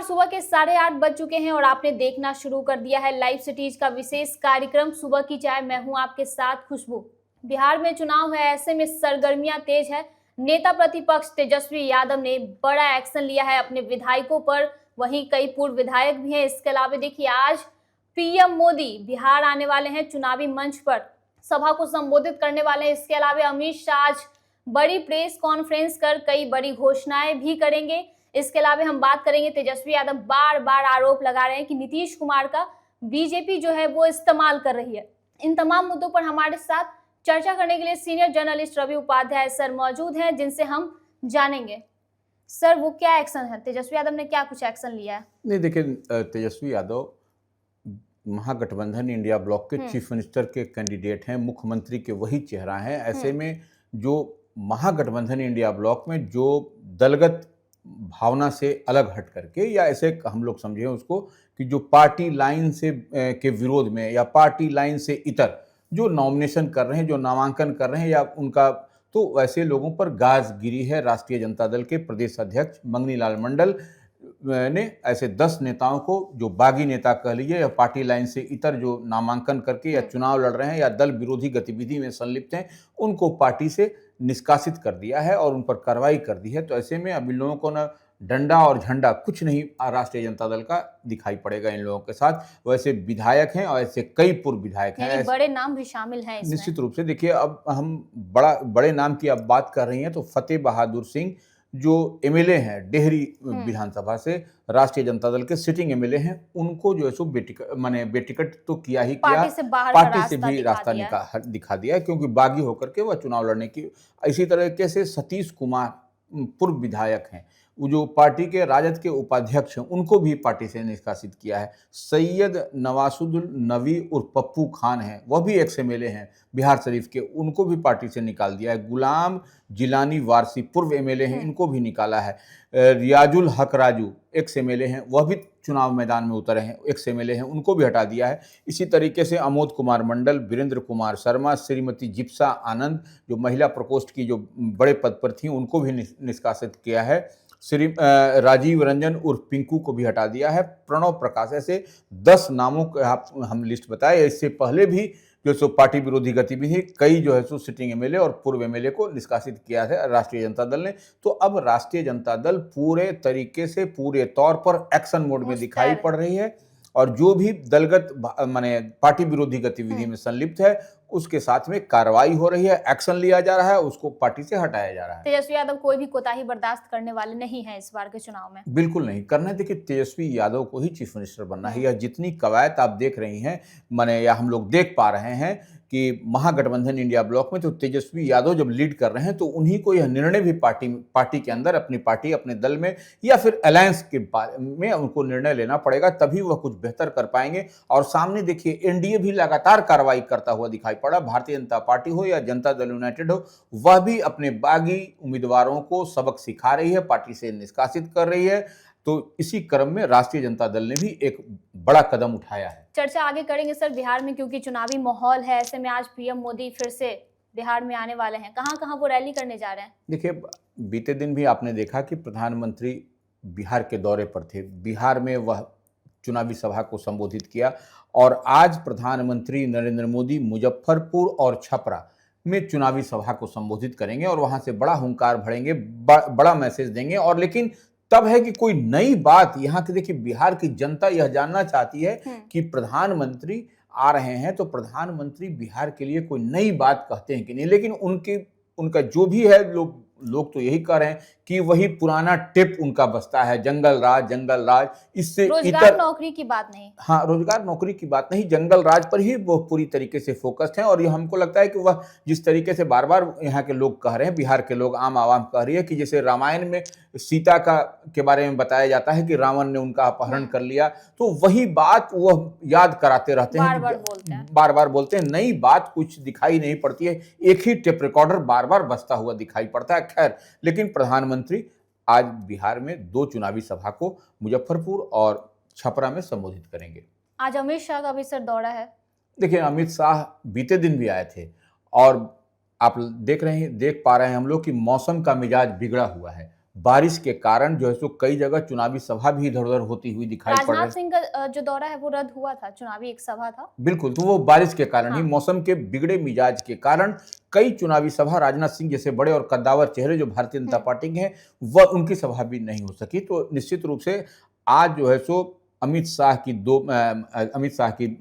सुबह के 8:30 बज चुके हैं और आपने देखना शुरू कर दिया है लाइव सिटीज का विशेष कार्यक्रम सुबह की चाय। मैं हूं आपके साथ खुशबू। बिहार में चुनाव है, ऐसे में सरगर्मियां तेज है। नेता प्रतिपक्ष तेजस्वी यादव ने बड़ा एक्शन लिया है अपने विधायकों पर, वहीं कई पूर्व विधायक भी हैं। इसके अलावा देखिए, आज पीएम मोदी बिहार आने वाले हैं, चुनावी मंच पर सभा को संबोधित करने वाले हैं। इसके अलावा अमित शाह आज बड़ी प्रेस कॉन्फ्रेंस कर कई बड़ी घोषणाएं भी करेंगे। इसके अलावा हम बात करेंगे, तेजस्वी यादव बार बार आरोप लगा रहे हैं कि नीतीश कुमार का बीजेपी जो है वो इस्तेमाल कर रही है। इन तमाम मुद्दों पर हमारे साथ चर्चा करने के लिए senior journalist Ravi Upadhyay sir मौजूद हैं, जिनसे हम जानेंगे। सर, वो क्या एक्शन है? तेजस्वी यादव ने क्या कुछ एक्शन लिया है? नहीं, देखिए, तेजस्वी यादव महागठबंधन इंडिया ब्लॉक के चीफ मिनिस्टर के कैंडिडेट हैं, मुख्यमंत्री के वही चेहरा हैं। ऐसे में जो महागठबंधन इंडिया ब्लॉक में जो दलगत भावना से अलग हट करके, या ऐसे हम लोग समझें उसको कि जो पार्टी लाइन से के विरोध में या पार्टी लाइन से इतर जो नॉमिनेशन कर रहे हैं, जो नामांकन कर रहे हैं या उनका, तो वैसे लोगों पर गाज गिरी है। राष्ट्रीय जनता दल के प्रदेश अध्यक्ष मंगनी लाल मंडल ने ऐसे 10 नेताओं को, जो बागी नेता कह लीजिए या पार्टी लाइन से इतर जो नामांकन करके या चुनाव लड़ रहे हैं या दल विरोधी गतिविधि में संलिप्त हैं, उनको पार्टी से निष्कासित कर दिया है और उन पर कार्रवाई कर दी है। तो ऐसे में अब इन लोगों को ना डंडा और झंडा कुछ नहीं राष्ट्रीय जनता दल का दिखाई पड़ेगा इन लोगों के साथ। वैसे विधायक हैं और ऐसे कई पूर्व विधायक हैं, बड़े नाम भी शामिल हैं इसमें। निश्चित रूप से। देखिए, अब हम बड़े नाम की अब बात कर रही हैं तो फतेह बहादुर सिंह जो एमएलए हैं डेहरी विधानसभा से, राष्ट्रीय जनता दल के सिटिंग एमएलए हैं, उनको जो है सो बेटिकट तो किया ही किया, पार्टी से भी रास्ता दिखा दिया है, क्योंकि बागी होकर के वह चुनाव लड़ने की। इसी तरीके से सतीश कुमार पूर्व विधायक हैं, वो जो पार्टी के राजद के उपाध्यक्ष हैं, उनको भी पार्टी से निष्कासित किया है। सैयद नवासुद्दीन नवी और पप्पू खान हैं, वह भी एक्स एमएलए हैं बिहार शरीफ के, उनको भी पार्टी से निकाल दिया है। गुलाम जिलानी वारसी पूर्व एमएलए हैं, इनको भी निकाला है। रियाजुल हक राजू एक्स एमएलए हैं, वह भी चुनाव मैदान में उतरे हैं, एक्स एमएलए हैं, उनको भी हटा दिया है। इसी तरीके से अमोद कुमार मंडल, वीरेंद्र कुमार शर्मा, श्रीमती जिप्सा आनंद जो महिला प्रकोष्ठ की जो बड़े पद पर थी, उनको भी निष्कासित किया है। श्री राजीव रंजन उर्फ पिंकू को भी हटा दिया है। प्रणव प्रकाश, ऐसे 10 नामों का हम लिस्ट बताए। इससे पहले भी जो सो पार्टी विरोधी गतिविधि कई जो है सो सिटिंग एमएलए और पूर्व एमएलए को निष्कासित किया है राष्ट्रीय जनता दल ने। तो अब राष्ट्रीय जनता दल पूरे तरीके से, पूरे तौर पर एक्शन मोड में दिखाई पड़ रही है और जो भी दलगत माने पार्टी विरोधी गतिविधि में संलिप्त है, उसके साथ में कार्रवाई हो रही है, एक्शन लिया जा रहा है, उसको पार्टी से हटाया जा रहा है। तेजस्वी यादव कोई भी कोताही बर्दाश्त करने वाले नहीं हैं इस बार के चुनाव में। बिल्कुल नहीं करना है। देखिए, तेजस्वी यादव को ही चीफ मिनिस्टर बनना है। या जितनी कवायद आप देख रही हैं, माने या हम लोग देख पा रहे हैं कि महागठबंधन इंडिया ब्लॉक में तो तेजस्वी यादव जब लीड कर रहे हैं, तो उन्हीं को यह निर्णय भी पार्टी के अंदर, अपनी पार्टी, अपने दल में या फिर अलायंस के बारे में उनको निर्णय लेना पड़ेगा, तभी वह कुछ बेहतर कर पाएंगे। और सामने देखिए, एनडीए भी लगातार कार्रवाई करता हुआ दिखाई पड़ा। भारतीय जनता पार्टी हो या जनता दल यूनाइटेड हो, वह भी अपने बागी उम्मीदवारों को सबक सिखा रही है, पार्टी से निष्कासित कर रही है। तो इसी क्रम में राष्ट्रीय जनता दल ने भी एक बड़ा कदम उठाया है। चर्चा आगे करेंगे सर बिहार में, क्योंकि चुनावी माहौल है। ऐसे में आज पीएम मोदी फिर से बिहार में आने वाले हैं। कहां वो रैली करने जा रहे हैं? देखिए, बीते दिन भी आपने देखा कि प्रधानमंत्री बिहार के दौरे पर थे। बिहार में वह चुनावी सभा को संबोधित किया और आज प्रधानमंत्री नरेंद्र मोदी मुजफ्फरपुर और छपरा में चुनावी सभा को संबोधित करेंगे और वहां से बड़ा हुंकार भरेंगे, बड़ा मैसेज देंगे। और लेकिन तब है कि कोई नई बात यहाँ की, देखिए, बिहार की जनता यह जानना चाहती है कि प्रधानमंत्री आ रहे हैं तो प्रधानमंत्री बिहार के लिए कोई नई बात कहते हैं कि नहीं। लेकिन उनका जो भी है, लोग तो यही कह रहे हैं कि वही पुराना टिप उनका बसता है, जंगल राज। इससे रोजगार नौकरी की बात नहीं। हाँ, रोजगार नौकरी की बात नहीं, जंगल राज पर ही वो पूरी तरीके से फोकस्ड हैं। और ये हमको लगता है कि वह जिस तरीके से बार बार यहाँ के लोग कह रहे हैं, बिहार के लोग, आम आवाम कह रही है कि जैसे रामायण में सीता के बारे में बताया जाता है कि रावण ने उनका अपहरण कर लिया, तो वही बात वह याद कराते रहते हैं, बार बार बोलते हैं। नई बात कुछ दिखाई नहीं पड़ती है, एक ही टेप रिकॉर्डर बार बार बजता हुआ दिखाई पड़ता है। खैर, लेकिन प्रधानमंत्री आज बिहार में 2 चुनावी सभा को मुजफ्फरपुर और छपरा में संबोधित करेंगे। आज अमित शाह का भी सर दौरा है। देखिए, अमित शाह बीते दिन भी आए थे और आप देख पा रहे हैं हम लोग कि मौसम का मिजाज बिगड़ा हुआ है। बारिश के कारण जो है सो कई जगह चुनावी सभा भी इधर उधर होती हुई दिखाई पड़ रही राजनाथ है। सिंह का जो दौरा है वो रद्द हुआ था, चुनावी एक सभा था। बिल्कुल, तो वो बारिश के कारण ही, हाँ। मौसम के बिगड़े मिजाज के कारण कई चुनावी सभा राजनाथ सिंह जैसे बड़े और कद्दावर चेहरे जो भारतीय जनता पार्टी के हैं, वह उनकी सभा भी नहीं हो सकी। तो निश्चित रूप से आज जो है सो अमित शाह की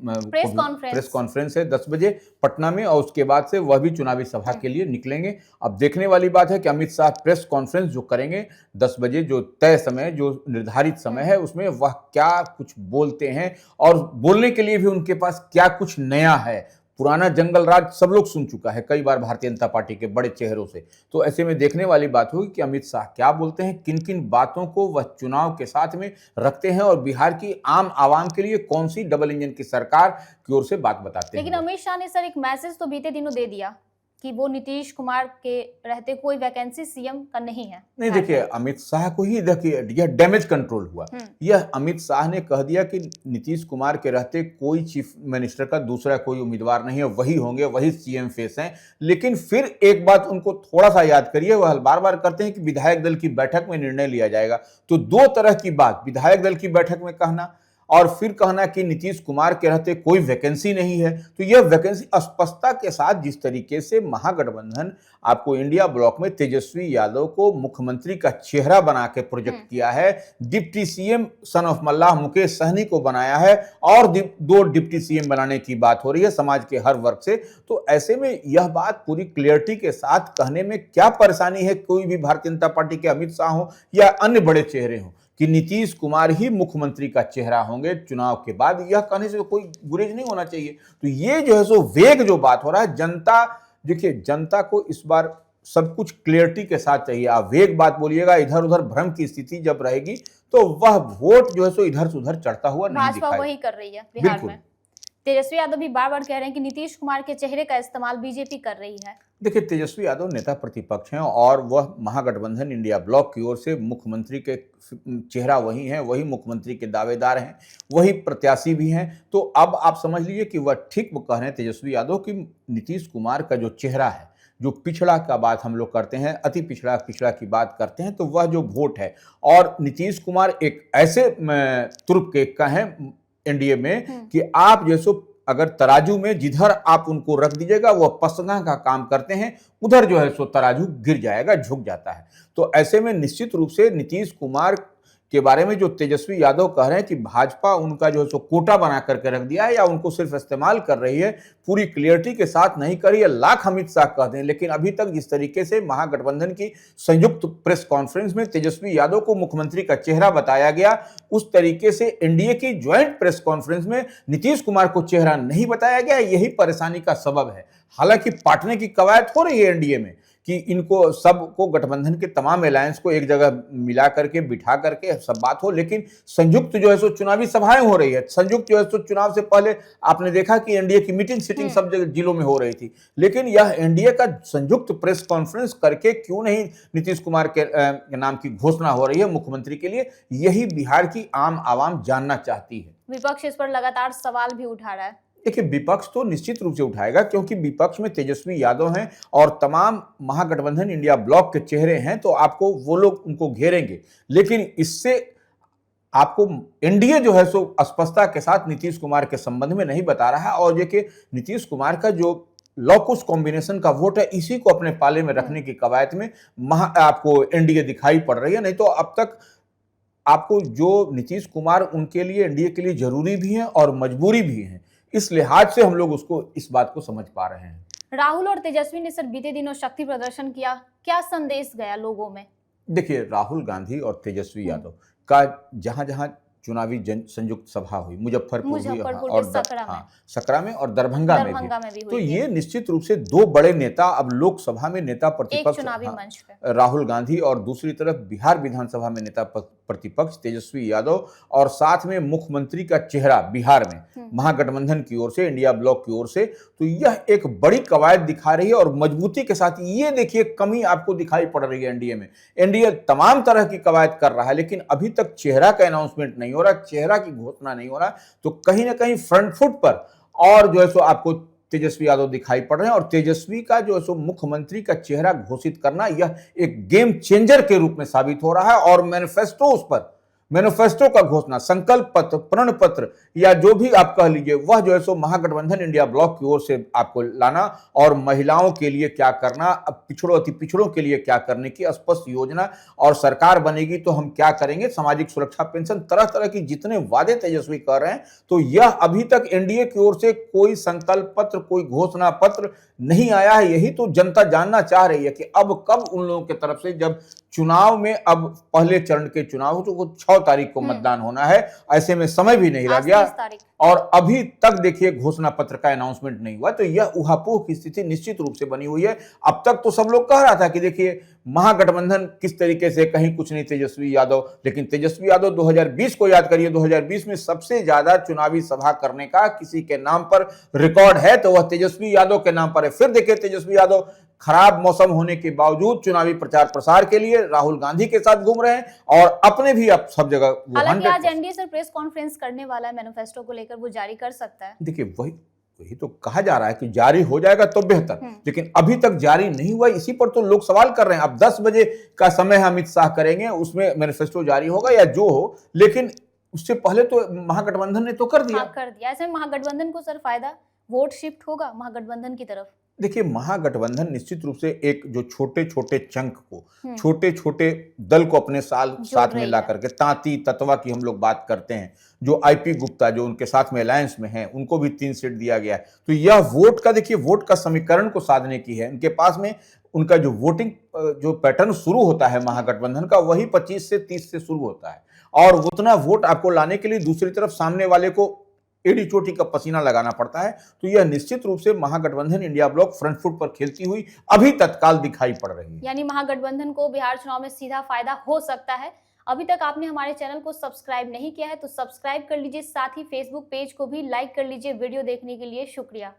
प्रेस कॉन्फ्रेंस है 10 बजे पटना में, और उसके बाद से वह भी चुनावी सभा के लिए निकलेंगे। अब देखने वाली बात है कि अमित शाह प्रेस कॉन्फ्रेंस जो करेंगे 10 बजे, जो तय समय, जो निर्धारित समय है, उसमें वह क्या कुछ बोलते हैं और बोलने के लिए भी उनके पास क्या कुछ नया है। पुराना जंगल राज सब लोग सुन चुका है कई बार भारतीय जनता पार्टी के बड़े चेहरों से। तो ऐसे में देखने वाली बात होगी कि अमित शाह क्या बोलते हैं, किन किन बातों को वह चुनाव के साथ में रखते हैं और बिहार की आम आवाम के लिए कौन सी डबल इंजन की सरकार की ओर से बात बताते हैं। लेकिन अमित शाह ने सर एक मैसेज तो बीते दिनों दे दिया कि वो नीतीश कुमार के रहते कोई वैकेंसी सीएम का नहीं है। नहीं, देखिए, अमित शाह को ही देखिए यह डैमेज कंट्रोल हुआ। यह अमित शाह ने कह दिया कि नीतीश कुमार के रहते कोई चीफ मिनिस्टर का दूसरा कोई उम्मीदवार नहीं है, वही होंगे, वही सीएम फेस हैं। लेकिन फिर एक बात उनको थोड़ा सा याद करिए, वह बार बार करते हैं कि विधायक दल की बैठक में निर्णय लिया जाएगा। तो दो तरह की बात, विधायक दल की बैठक में कहना और फिर कहना कि नीतीश कुमार के रहते कोई वैकेंसी नहीं है। तो यह वैकेंसी स्पष्टता के साथ जिस तरीके से महागठबंधन आपको इंडिया ब्लॉक में तेजस्वी यादव को मुख्यमंत्री का चेहरा बना के प्रोजेक्ट किया है, डिप्टी सीएम सन ऑफ मल्लाह मुकेश सहनी को बनाया है और दो डिप्टी सीएम बनाने की बात हो रही है समाज के हर वर्ग से। तो ऐसे में यह बात पूरी क्लियरिटी के साथ कहने में क्या परेशानी है, कोई भी भारतीय जनता पार्टी के अमित शाह हो या अन्य बड़े चेहरे हों, कि नीतीश कुमार ही मुख्यमंत्री का चेहरा होंगे चुनाव के बाद, यह कहने से कोई गुरेज नहीं होना चाहिए। तो ये जो है सो वेग जो बात हो रहा है, जनता, देखिए जनता को इस बार सब कुछ क्लियरिटी के साथ चाहिए। आप वेग बात बोलिएगा, इधर उधर भ्रम की स्थिति जब रहेगी तो वह वोट जो है सो इधर से उधर चढ़ता हुआ नहीं दिखाई। भाजपा वही कर रही है बिहार में। तेजस्वी यादव भी बार बार कह रहे हैं कि नीतीश कुमार के चेहरे का इस्तेमाल बीजेपी कर रही है। देखिए, तेजस्वी यादव नेता प्रतिपक्ष हैं और वह महागठबंधन इंडिया ब्लॉक की ओर से मुख्यमंत्री के चेहरा वही हैं, वही मुख्यमंत्री के दावेदार हैं, वही प्रत्याशी भी हैं। तो अब आप समझ लीजिए कि वह ठीक कह रहे हैं तेजस्वी यादव कि नीतीश कुमार का जो चेहरा है, जो पिछड़ा का बात हम लोग करते हैं, अति पिछड़ा पिछड़ा की बात करते हैं, तो वह जो वोट है, और नीतीश कुमार एक ऐसे तुर्प के का है एनडीए में कि आप जैसो अगर तराजू में जिधर आप उनको रख दीजिएगा वह पसंगा का काम करते हैं, उधर जो है सो तराजू गिर जाएगा, झुक जाता है। तो ऐसे में निश्चित रूप से नीतीश कुमार के बारे में जो तेजस्वी यादव कह रहे हैं कि भाजपा उनका जो है सो कोटा बना करके रख दिया है या उनको सिर्फ इस्तेमाल कर रही है, पूरी क्लियरिटी के साथ नहीं कर रही है, लाख अमित शाह कह दें। लेकिन अभी तक जिस तरीके से महागठबंधन की संयुक्त प्रेस कॉन्फ्रेंस में तेजस्वी यादव को मुख्यमंत्री का चेहरा बताया गया, उस तरीके से एनडीए की ज्वाइंट प्रेस कॉन्फ्रेंस में नीतीश कुमार को चेहरा नहीं बताया गया। यही परेशानी का सबब है। हालांकि पाटने की कवायद हो रही है एनडीए में कि इनको सबको, गठबंधन के तमाम अलायंस को एक जगह मिला करके बिठा करके सब बात हो, लेकिन संयुक्त जो है सो चुनावी सभाएं हो रही है। संयुक्त जो है सो चुनाव से पहले आपने देखा कि एनडीए की मीटिंग सीटिंग सब जगह जिलों में हो रही थी, लेकिन यह एनडीए का संयुक्त प्रेस कॉन्फ्रेंस करके क्यों नहीं नीतीश कुमार के नाम की घोषणा हो रही है मुख्यमंत्री के लिए, यही बिहार की आम आवाम जानना चाहती है। विपक्ष इस पर लगातार सवाल भी उठा रहा है। देखिए, विपक्ष तो निश्चित रूप से उठाएगा, क्योंकि विपक्ष में तेजस्वी यादव हैं और तमाम महागठबंधन इंडिया ब्लॉक के चेहरे हैं, तो आपको वो लोग उनको घेरेंगे। लेकिन इससे आपको एनडीए जो है सो स्पष्टता के साथ नीतीश कुमार के संबंध में नहीं बता रहा है, और देखिए नीतीश कुमार का जो लॉकुस कॉम्बिनेशन का वोट है, इसी को अपने पाले में रखने की कवायद में आपको एनडीए दिखाई पड़ रही है। नहीं तो अब तक आपको जो नीतीश कुमार उनके लिए, एनडीए के लिए जरूरी भी है और मजबूरी भी है, इस लिहाज से हम लोग उसको, इस बात को समझ पा रहे हैं। राहुल और तेजस्वी ने सर बीते दिनों शक्ति प्रदर्शन किया, क्या संदेश गया लोगों में? देखिए, राहुल गांधी और तेजस्वी यादव का जहां जहां चुनावी संयुक्त सभा हुई, मुजफ्फरपुर और सकरा में और दरभंगा में भी तो ये निश्चित रूप से दो बड़े नेता अब लोकसभा में नेता प्रतिपक्ष राहुल गांधी और दूसरी तरफ बिहार विधानसभा में नेता प्रतिपक्ष तेजस्वी यादव, और साथ में मुख्यमंत्री का चेहरा बिहार में महागठबंधन की ओर से, इंडिया ब्लॉक की ओर से। तो यह एक बड़ी कवायद दिखा रही है और मजबूती के साथ। ये देखिए कमी आपको दिखाई पड़ रही है एनडीए में। एनडीए तमाम तरह की कवायद कर रहा है, लेकिन अभी तक चेहरा का अनाउंसमेंट नहीं हो रहा, चेहरा की घोषणा नहीं हो रहा। तो कहीं ना कहीं फ्रंट फुट पर और जो है सो आपको तेजस्वी यादव दिखाई पड़ रहे हैं। और तेजस्वी का जो है सो मुख्यमंत्री का चेहरा घोषित करना यह एक गेम चेंजर के रूप में साबित हो रहा है। और मैनिफेस्टो का घोषणा, संकल्प पत्र, प्रण पत्र या जो भी आप कह लीजिए, वह जो है सो महागठबंधन इंडिया ब्लॉक की ओर से आपको लाना और महिलाओं के लिए क्या करना, अब पिछड़ों अति पिछड़ों के लिए क्या करने की स्पष्ट योजना, और सरकार बनेगी तो हम क्या करेंगे, सामाजिक सुरक्षा पेंशन, तरह तरह की जितने वादे तेजस्वी कर रहे हैं। तो यह अभी तक एनडीए की ओर से कोई संकल्प पत्र, कोई घोषणा पत्र नहीं आया है। यही तो जनता जानना चाह रही है कि अब कब उन लोगों की तरफ से, जब चुनाव में अब पहले चरण के चुनाव जो 6 तारीख को मतदान होना है, ऐसे में समय भी नहीं रह गया और अभी तक देखिए घोषणा पत्र का अनाउंसमेंट नहीं हुआ। तो यह ऊहापोह की स्थिति निश्चित रूप से बनी हुई है। अब तक तो सब लोग कह रहा था कि देखिए महागठबंधन किस तरीके से, कहीं कुछ नहीं तेजस्वी यादव, लेकिन तेजस्वी यादव 2020 को याद करिए, 2020 में सबसे ज्यादा चुनावी सभा करने का किसी के नाम पर रिकॉर्ड है तो वह तेजस्वी यादव के नाम पर है। फिर देखिए तेजस्वी यादव खराब मौसम होने के बावजूद चुनावी प्रचार प्रसार के लिए राहुल गांधी के साथ घूम रहे हैं और अपने भी अब सब जगह। हालांकि आज एनडीए सर प्रेस कॉन्फ्रेंस करने वाला है, मैनिफेस्टो को लेकर वो जारी कर सकता है। देखिए वही तो कहा जा रहा है कि जारी हो जाएगा तो बेहतर, लेकिन अभी तक जारी नहीं हुआ। इसी पर तो लोग सवाल कर रहे हैं। अब 10 बजे का समय अमित शाह करेंगे, उसमें मैनिफेस्टो जारी होगा या जो हो, लेकिन उससे पहले तो महागठबंधन ने तो कर दिया। ऐसे महागठबंधन को सर फायदा, वोट शिफ्ट होगा महागठबंधन की तरफ। देखिए साथ निश्चित रूप से एक जो छोटे छोटे चंक को, छोटे छोटे दल को अपने साथ में ला करके, तांती तत्वा की हम लोग बात करते हैं, जो आईपी गुप्ता जो उनके साथ में अलायंस में हैं, उनको भी 3 सीट दिया गया है। तो यह वोट का, देखिए वोट का समीकरण को साधने की है। उनके पास में उनका जो वोटिंग जो पैटर्न शुरू होता है महागठबंधन का, वही 25 से 30 से शुरू होता है और उतना वोट आपको लाने के लिए दूसरी तरफ सामने वाले को एड़ी चोटी का पसीना लगाना पड़ता है। तो यह निश्चित रूप से महागठबंधन इंडिया ब्लॉक फ्रंट फुट पर खेलती हुई अभी तत्काल दिखाई पड़ रही है। यानी महागठबंधन को बिहार चुनाव में सीधा फायदा हो सकता है। अभी तक आपने हमारे चैनल को सब्सक्राइब नहीं किया है तो सब्सक्राइब कर लीजिए, साथ ही फेसबुक पेज को भी लाइक कर लीजिए। वीडियो देखने के लिए शुक्रिया।